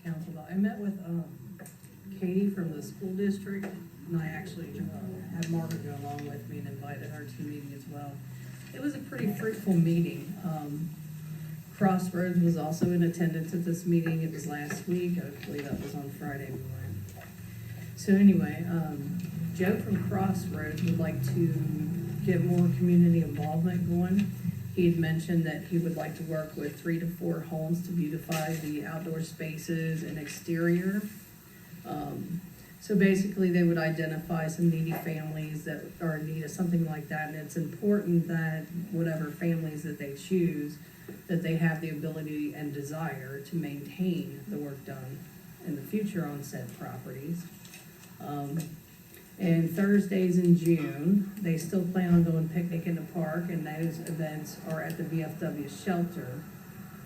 council, but I met with, Katie from the school district, and I actually, had Margaret go along with me and invited her to the meeting as well. It was a pretty fruitful meeting. Crossroads was also in attendance at this meeting. It was last week. Hopefully that was on Friday morning. So anyway, Joe from Crossroads would like to get more community involvement going. He had mentioned that he would like to work with 3 to 4 homes to beautify the outdoor spaces and exterior. So basically they would identify some needy families that are in need of something like that, and it's important that whatever families that they choose, that they have the ability and desire to maintain the work done in the future on said properties. And Thursdays in June, they still plan on doing picnic in the park, and those events are at the VFW shelter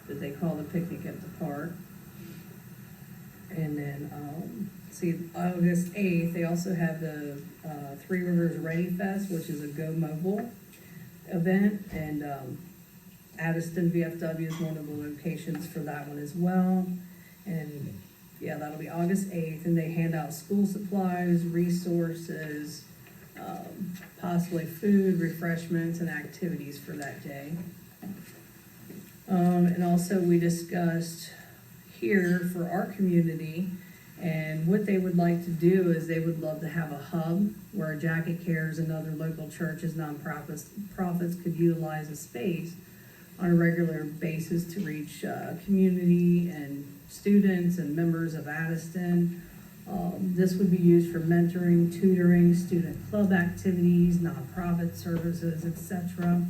that they call the picnic at the park. And then, August 8th, they also have the Three Rivers Ready Fest, which is a Go Mobile event, and Addyston VFW is one of the locations for that one as well. And yeah, that'll be August 8th, and they hand out school supplies, resources, possibly food, refreshments, and activities for that day. And also we discussed here for our community, and what they would like to do is they would love to have a hub where Jacket Cares and other local churches, nonprofits could utilize a space on a regular basis to reach community and students and members of Addyston. This would be used for mentoring, tutoring, student club activities, nonprofit services, etc.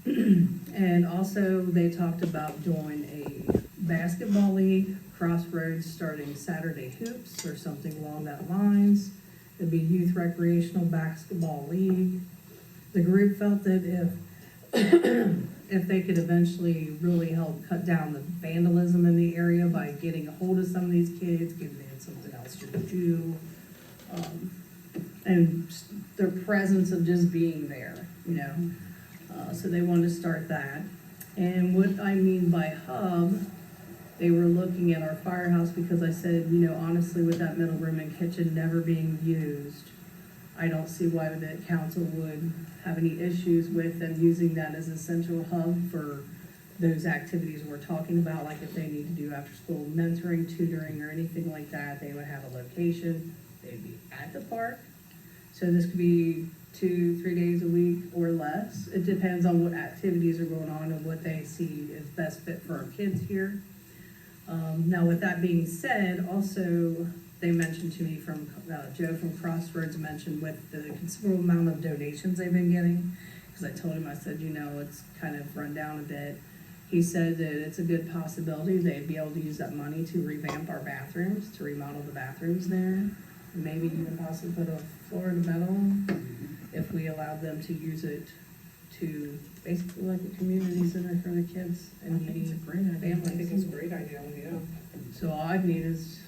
And also they talked about doing a basketball league, Crossroads, starting Saturday hoops or something along that lines. It'd be youth recreational basketball league. The group felt that if they could eventually really help cut down the vandalism in the area by getting a hold of some of these kids, giving them something else to do, and their presence of just being there, you know. So they wanted to start that. And what I mean by hub, they were looking at our firehouse, because I said, you know, honestly, with that middle room and kitchen never being used, I don't see why the council would have any issues with them using that as a central hub for those activities we're talking about, like if they need to do after school mentoring, tutoring, or anything like that. They would have a location, they'd be at the park. So this could be 2-3 days a week or less. It depends on what activities are going on and what they see is best fit for our kids here. Now with that being said, also they mentioned to me from, Joe from Crossroads mentioned with the considerable amount of donations they've been getting, because I told him, I said, you know, it's kind of run down a bit. He said that it's a good possibility they'd be able to use that money to revamp our bathrooms, to remodel the bathrooms there, and maybe even possibly put a floor in the metal if we allowed them to use it to basically like a community center for the kids and needy families. I think it's a great idea, yeah. So all I need is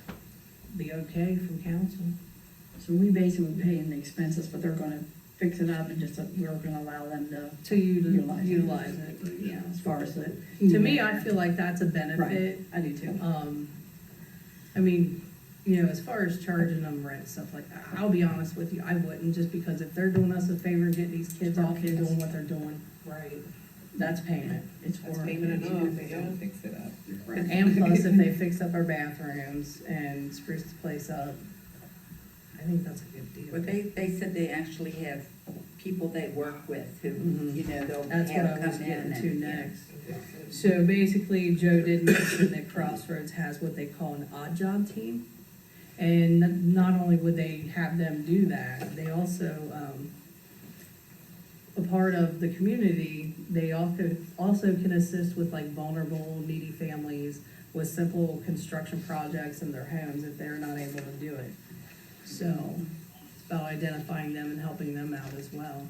the okay from council. So we basically paying the expenses, but they're gonna fix it up and just, we're gonna allow them to Utilize it, yeah. as far as the. To me, I feel like that's a benefit. Right, I do too. I mean, you know, as far as charging them rent and stuff like that, I'll be honest with you, I wouldn't, just because if they're doing us a favor and getting these kids off and doing what they're doing, Right. that's payment. It's That's for. payment enough, they don't fix it up. And plus, if they fix up our bathrooms and spruce the place up, I think that's a good deal. But they said they actually have people they work with who, Mhm. you know, they'll That's what have I was come in getting and. to next. So basically, Joe did mention that Crossroads has what they call an odd job team. And not only would they have them do that, they also, a part of the community, they also can assist with like vulnerable, needy families with simple construction projects in their homes if they're not able to do it. So it's about identifying them and helping them out as well.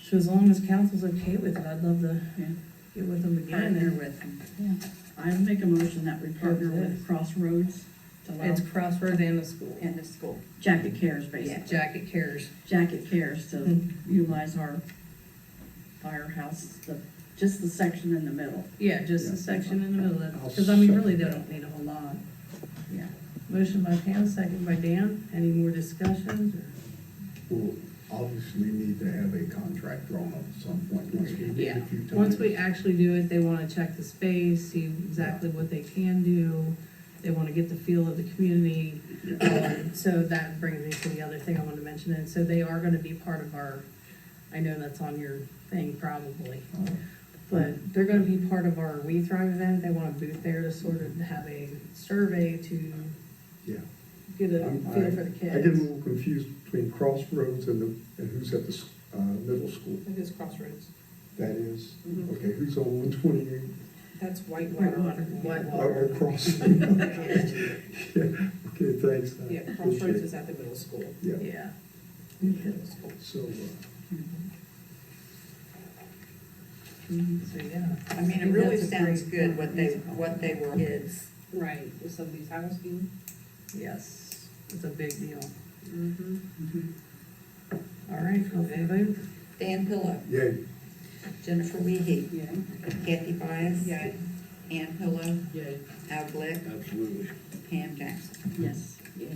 So as long as council's okay with it, I'd love to Yeah. get with them again. Partner with them. Yeah. I make a motion that we partner with Crossroads to allow It's Crossroads and the school. And the school. Jacket Cares, basically. Yeah. Jacket Cares. Jacket Cares to Mhm. utilize our firehouse, the just the section in the middle, Yeah, just Yeah. the section in the middle, I'll because I mean, really, second they that. don't need a whole lot. yeah. Motion by Pam, second by Dan. Any more discussions? We'll obviously need to have a contract drawn up at some point, once we get Yeah, a few times. once we actually do it, they wanna check the space, see exactly what they can do. They wanna get the feel of the community. So that brings me to the other thing I wanted to mention, and so they are gonna be part of our, I know that's on your thing probably, but they're gonna be part of our We Thrive event. They want a booth there to sort of have a survey to Yeah. get a I'm- feel for the I get a kids. little confused between Crossroads and who's at the, middle school. It is Crossroads. That is, Mhm. okay, who's on 128? That's Whitewater. Whitewater. Oh, Cross. Yeah, okay, thanks. I Yeah, appreciate Crossroads it. is at the middle school. Yeah, Yeah. Middle school. so, So, yeah. I mean, it think really that's a sounds great good what they were kids. Right, with somebody's housing. Yes, it's a big deal. Mm-hmm. All right, call for the vote. Dan Pillow, yay. Jennifer Weehee, Yeah. Kathy Bias. Yeah. Ann Pillow, Yeah. Al Glick, Absolutely. Pam Jackson. Yes. Yeah.